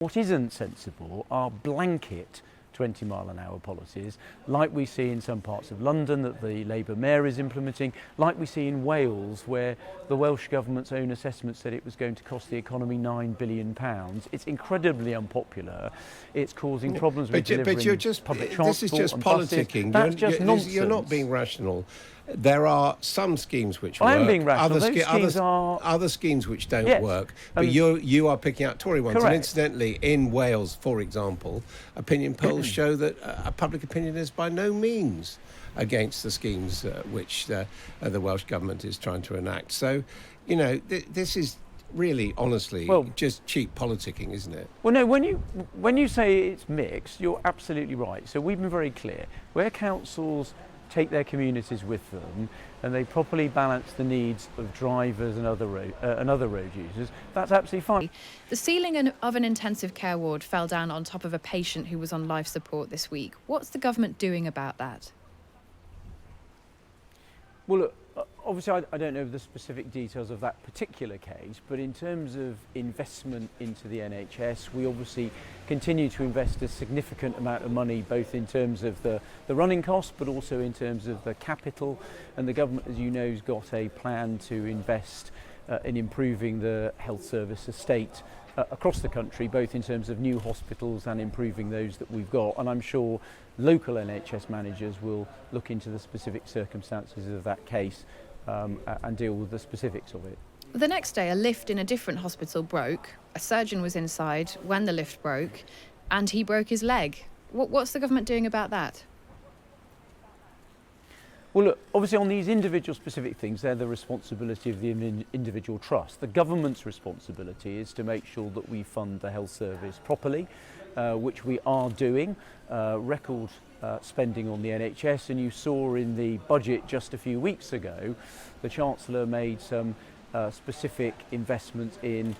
What isn't sensible are blanket 20-mile-an-hour policies, like we see in some parts of London that the Labour Mayor is implementing, like we see in Wales, where the Welsh Government's own assessment said it was going to cost the economy £9 billion. It's incredibly unpopular. It's causing problems with delivering public transport. This is just politicking. That's just nonsense. You're not being rational. There are some schemes which work. I am being rational. Other schemes which don't work. But you are picking out Tory ones. Correct. And incidentally, in Wales, for example, opinion polls show that public opinion is by no means against the schemes which the Welsh Government is trying to enact. So, this is really, honestly, just cheap politicking, isn't it? Well, no, when you say it's mixed, you're absolutely right. So we've been very clear. Where councils take their communities with them and they properly balance the needs of drivers and other road users, that's absolutely fine. The ceiling of an intensive care ward fell down on top of a patient who was on life support this week. What's the government doing about that? Well, look, obviously I don't know the specific details of that particular case, but in terms of investment into the NHS, we obviously continue to invest a significant amount of money, both in terms of the running costs, but also in terms of the capital. And the government, as you know, has got a plan to invest in improving the health service estate across the country, both in terms of new hospitals and improving those that we've got. And I'm sure local NHS managers will look into the specific circumstances of that case and deal with the specifics of it. The next day, a lift in a different hospital broke. A surgeon was inside when the lift broke, and he broke his leg. What's the government doing about that? Well, look, obviously on these individual specific things, they're the responsibility of the individual trust. The government's responsibility is to make sure that we fund the health service properly, which we are doing. Record spending on the NHS, and you saw in the budget just a few weeks ago, the Chancellor made some specific investments in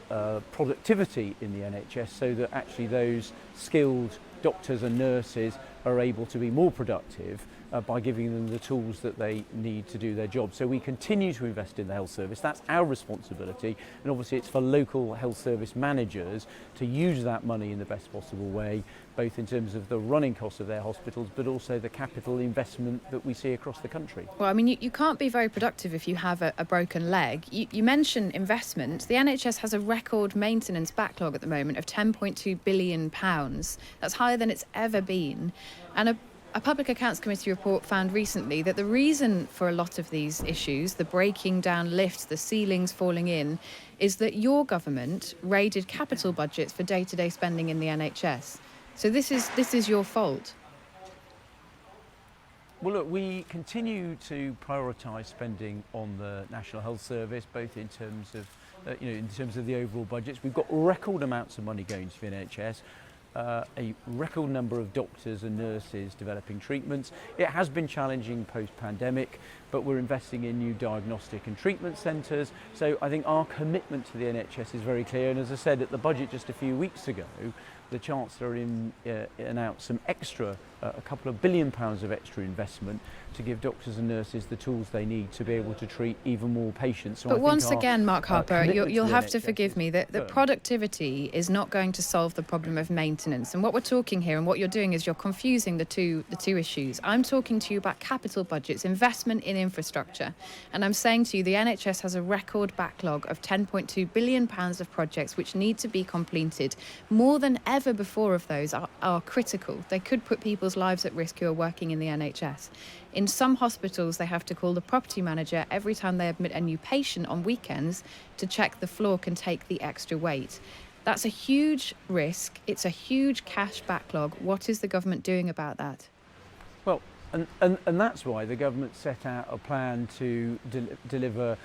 productivity in the NHS, so that actually those skilled doctors and nurses are able to be more productive by giving them the tools that they need to do their job. So we continue to invest in the health service. That's our responsibility, and obviously it's for local health service managers to use that money in the best possible way, both in terms of the running costs of their hospitals, but also the capital investment that we see across the country. Well, I mean, you can't be very productive if you have a broken leg. You mentioned investment. The NHS has a record maintenance backlog at the moment of £10.2 billion. That's higher than it's ever been. And a Public Accounts Committee report found recently that the reason for a lot of these issues, the breaking down lifts, the ceilings falling in, is that your government raided capital budgets for day-to-day spending in the NHS. So this is your fault. Well, look, we continue to prioritise spending on the National Health Service, both in terms of, in terms of the overall budgets. We've got record amounts of money going to the NHS. A record number of doctors and nurses developing treatments. It has been challenging post-pandemic, but we're investing in new diagnostic and treatment centres. So I think our commitment to the NHS is very clear. And as I said at the budget just a few weeks ago, the Chancellor announced some extra, a couple of £1 billion of extra investment to give doctors and nurses the tools they need to be able to treat even more patients. So but once again, Mark Harper, you'll have to forgive me that productivity is not going to solve the problem of maintenance. And what we're talking here and what you're doing is you're confusing the two issues. I'm talking to you about capital budgets, investment in infrastructure. And I'm saying to you, the NHS has a record backlog of £10.2 billion of projects which need to be completed. More than ever before of those are critical. They could put people's lives at risk who are working in the NHS. In some hospitals, they have to call the property manager every time they admit a new patient on weekends to check the floor can take the extra weight. That's a huge risk. It's a huge cash backlog. What is the government doing about that? Well, and that's why the government set out a plan to deliver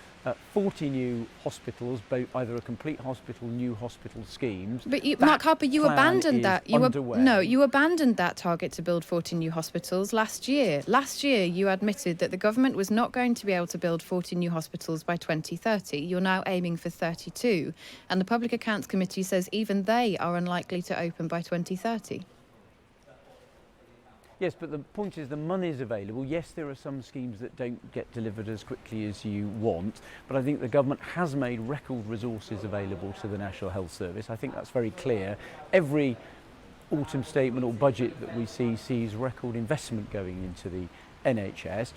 40 new hospitals, both either a complete hospital, new hospital schemes. But Mark Harper, you abandoned that. You abandoned that target to build 40 new hospitals last year. Last year, you admitted that the government was not going to be able to build 40 new hospitals by 2030. You're now aiming for 32. And the Public Accounts Committee says even they are unlikely to open by 2030. Yes, but the point is the money is available. Yes, there are some schemes that don't get delivered as quickly as you want, but I think the government has made record resources available to the National Health Service. I think that's very clear. Every autumn statement or budget that we see sees record investment going into the NHS,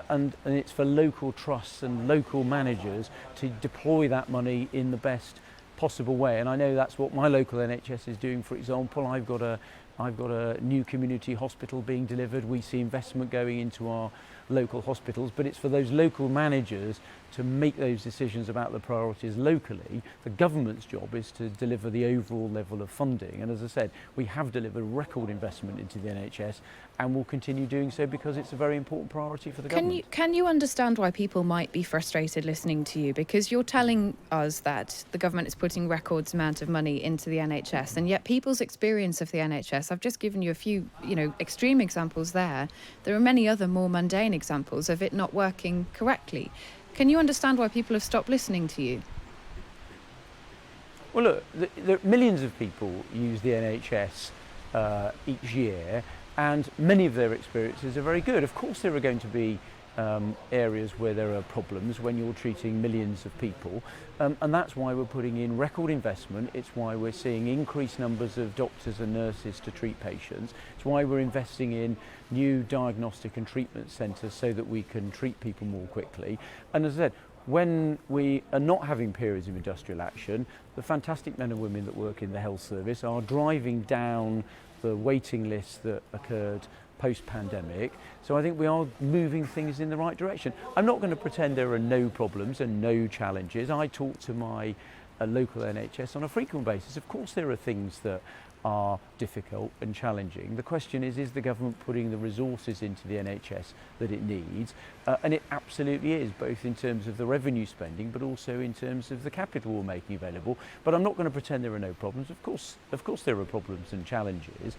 and it's for local trusts and local managers to deploy that money in the best possible way. And I know that's what my local NHS is doing. For example, I've got a new community hospital being delivered. We see investment going into our local hospitals, but it's for those local managers to make those decisions about the priorities locally. The government's job is to deliver the overall level of funding, and as I said, we have delivered record investment into the NHS and will continue doing so because it's a very important priority for the government. Can you understand why people might be frustrated listening to you? Because you're telling us that the government is putting records amount of money into the NHS, and yet people's experience of the NHS, I've just given you a few, extreme examples there. There are many other more mundane examples of it not working correctly. Can you understand why people have stopped listening to you? Well, look, millions of people use the NHS each year, and many of their experiences are very good. Of course, there are going to be areas where there are problems when you're treating millions of people, and that's why we're putting in record investment. It's why we're seeing increased numbers of doctors and nurses to treat patients. It's why we're investing in new diagnostic and treatment centres so that we can treat people more quickly. And as I said, when we are not having periods of industrial action, the fantastic men and women that work in the health service are driving down the waiting list that occurred post-pandemic. So I think we are moving things in the right direction. I'm not going to pretend there are no problems and no challenges. I talk to my local NHS on a frequent basis. Of course there are things that are difficult and challenging. The question is the government putting the resources into the NHS that it needs? And it absolutely is, both in terms of the revenue spending, but also in terms of the capital we're making available. But I'm not going to pretend there are no problems. Of course there are problems and challenges,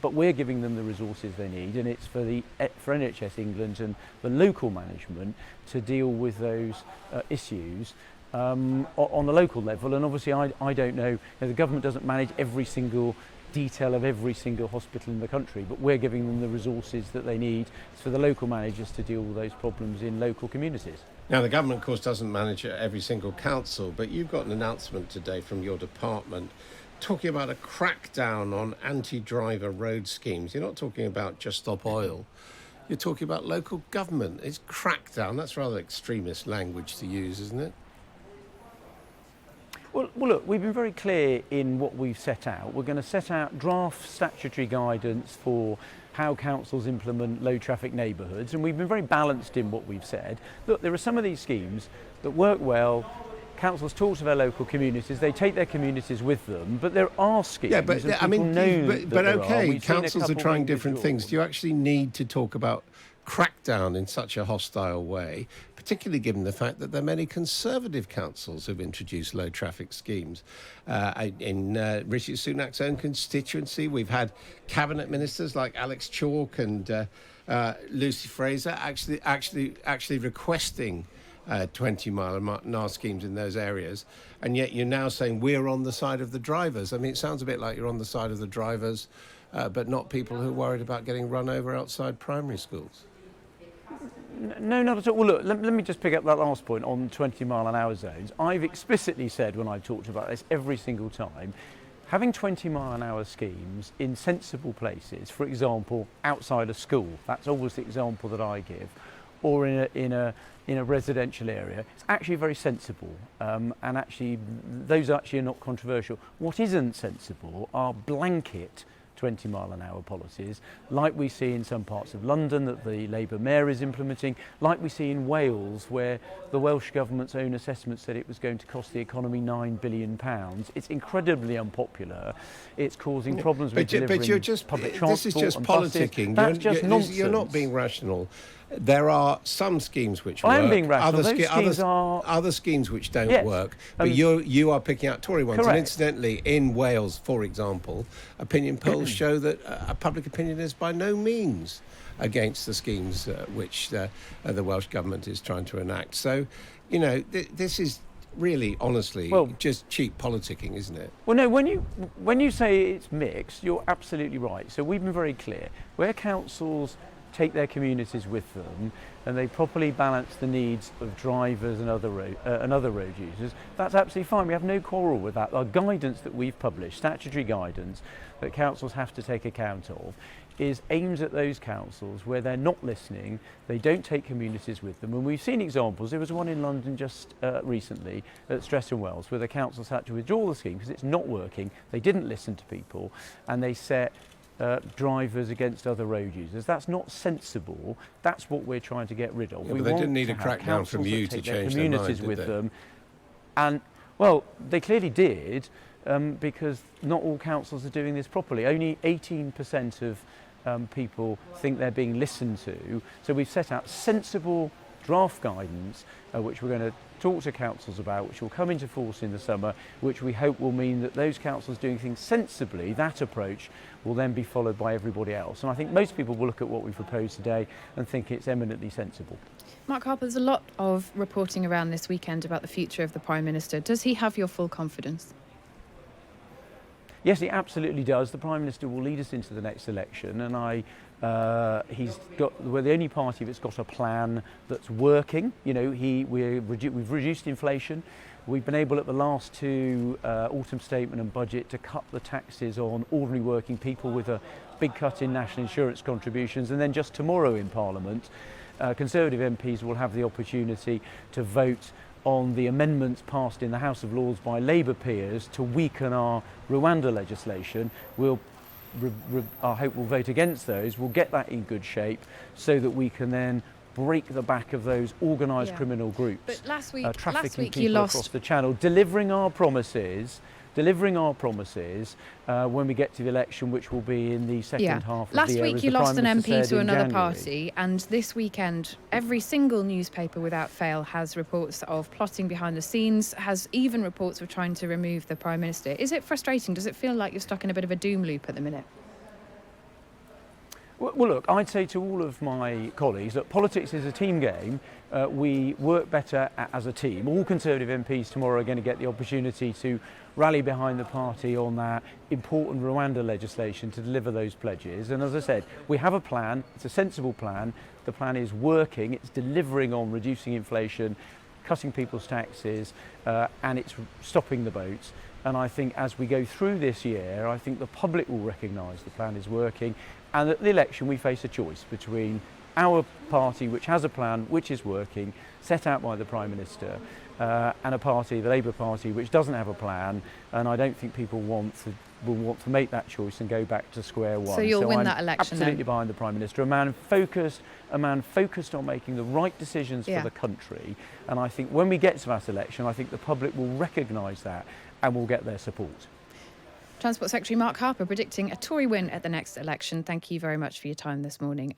but we're giving them the resources they need, and it's for NHS England and the local management to deal with those issues on the local level. And obviously I don't know, the government doesn't manage every single detail of every single hospital in the country, but we're giving them the resources that they need for the local managers to deal with those problems in local communities. Now, the government, of course, doesn't manage every single council, but you've got an announcement today from your department talking about a crackdown on anti-driver road schemes. You're not talking about Just Stop Oil. You're talking about local government. It's crackdown. That's rather extremist language to use, isn't it? Well, look, we've been very clear in what we've set out. We're going to set out draft statutory guidance for how councils implement low traffic neighbourhoods, and we've been very balanced in what we've said. Look, there are some of these schemes that work well. Councils talk to their local communities, they take their communities with them, but there are schemes. Yeah, but I mean, okay, councils are trying different things. Do you actually need to talk about crackdown in such a hostile way, particularly given the fact that there are many Conservative councils who've introduced low traffic schemes? In Rishi Sunak's own constituency, we've had cabinet ministers like Alex Chalk and Lucy Fraser actually requesting 20-mile-an-hour schemes in those areas, and yet you're now saying we're on the side of the drivers. I mean, it sounds a bit like you're on the side of the drivers, but not people who are worried about getting run over outside primary schools. No, not at all. Well, look, let me just pick up that last point on 20-mile-an-hour zones. I've explicitly said when I've talked about this every single time, having 20-mile-an-hour schemes in sensible places, for example, outside a school, that's always the example that I give, or in a residential area, it's actually very sensible, and actually those actually are not controversial. What isn't sensible are blanket 20-mile-an-hour policies, like we see in some parts of London that the Labour Mayor is implementing, like we see in Wales, where the Welsh Government's own assessment said it was going to cost the economy £9 billion. It's incredibly unpopular. It's causing problems with delivering public transport. This is just politicking. That's just nonsense. You're not being rational. There are some schemes which work. I am being rational. Other schemes which don't work. But you are picking out Tory ones. Correct. And incidentally, in Wales, for example, opinion polls show that public opinion is by no means against the schemes which the Welsh Government is trying to enact. So, this is really, honestly, Well, just cheap politicking, isn't it? Well, no, when you say it's mixed, you're absolutely right. So we've been very clear. Where councils take their communities with them and they properly balance the needs of drivers and other road users, that's absolutely fine. We have no quarrel with that. Our guidance that we've published, statutory guidance that councils have to take account of, is aimed at those councils where they're not listening, they don't take communities with them. And we've seen examples. There was one in London just recently at Streatham Wells where the councils had to withdraw the scheme because it's not working. They didn't listen to people and they set drivers against other road users. That's not sensible. That's what we're trying to get rid of. Yeah, we but they want didn't need to a have crackdown from councils you that to take their change their communities mind, with did they? them. And, well, they clearly did because not all councils are doing this properly. Only 18% of people think they're being listened to. So we've set out sensible draft guidance, which we're going to talk to councils about, which will come into force in the summer, which we hope will mean that those councils doing things sensibly, that approach will then be followed by everybody else. And I think most people will look at what we proposed today and think it's eminently sensible. Mark Harper, there's a lot of reporting around this weekend about the future of the Prime Minister. Does he have your full confidence? Yes, he absolutely does. The Prime Minister will lead us into the next election, and we're the only party that's got a plan that's working. You know, we've reduced inflation. We've been able at the last two autumn statement and budget to cut the taxes on ordinary working people with a big cut in national insurance contributions, and then just tomorrow in Parliament, Conservative MPs will have the opportunity to vote on the amendments passed in the House of Lords by Labour peers to weaken our Rwanda legislation. I hope we'll vote against those. We'll get that in good shape so that we can then break the back of those organised criminal groups. But last week trafficking you people lost across the channel, delivering our promises when we get to the election, which will be in the second half of last the year. week you lost an MP to another party, and this weekend every single newspaper without fail has reports of plotting behind the scenes, has even reports of trying to remove the Prime Minister. Is it frustrating? Does it feel like you're stuck in a bit of a doom loop at the minute? Well, look, I'd say to all of my colleagues that politics is a team game. We work better as a team. All Conservative MPs tomorrow are going to get the opportunity to rally behind the party on that important Rwanda legislation to deliver those pledges. And as I said, we have a plan. It's a sensible plan. The plan is working. It's delivering on reducing inflation, cutting people's taxes, and it's stopping the boats. And I think as we go through this year, I think the public will recognise the plan is working. And at the election, we face a choice between our party, which has a plan, which is working, set out by the Prime Minister, and a party, the Labour Party, which doesn't have a plan. And I don't think people will want to make that choice and go back to square one. So you'll win I'm that election absolutely then? behind the Prime Minister, a man focused on making the right decisions for the country. And I think when we get to that election, I think the public will recognise that and will get their support. Transport Secretary Mark Harper predicting a Tory win at the next election. Thank you very much for your time this morning.